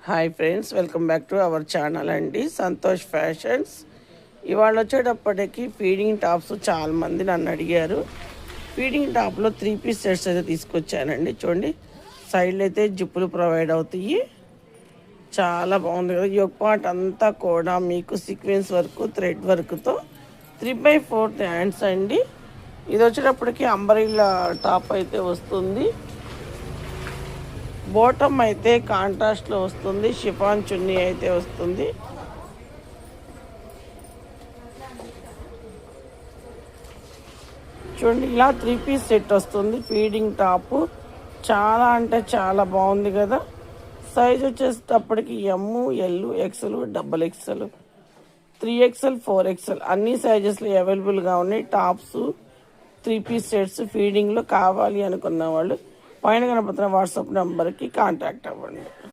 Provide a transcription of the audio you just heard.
Hi friends, welcome back to our channel అండి Santosh fashions. ఇవాళ వచ్చేటప్పటికి ఫీడింగ్ టాప్స్ చాలామంది నన్ను అడిగారు. ఫీడింగ్ టాప్లో 3 పీస్ సెట్స్ అయితే తీసుకొచ్చానండి. చూడండి, సైడ్లో అయితే జిప్పులు ప్రొవైడ్ అవుతాయి. చాలా బాగుంది కదా. యోగ్ పార్ట్ అంతా కూడా మీకు సీక్వెన్స్ వర్క్, థ్రెడ్ వర్క్తో 3/4 హ్యాండ్స్ అండి. ఇది వచ్చేటప్పటికి అంబ్రెల్లా టాప్ అయితే వస్తుంది. బాటమ్ అయితే కాంట్రాస్ట్లో వస్తుంది. షిఫాన్ చున్నీ అయితే వస్తుంది. చూడండి, ఇలా 3 పీస్ సెట్ వస్తుంది. ఫీడింగ్ టాప్ చాలా అంటే చాలా బాగుంది కదా. సైజ్ వచ్చేటప్పటికి ఎమ్, L, XL, XXL, 3XL, 4XL అన్ని సైజెస్లో అవైలబుల్గా ఉన్నాయి. టాప్స్ 3 పీస్ సెట్స్ ఫీడింగ్లో కావాలి అనుకున్న వాళ్ళు పైన కనపడుతున్న వాట్సాప్ నెంబర్కి కాంటాక్ట్ అవ్వండి.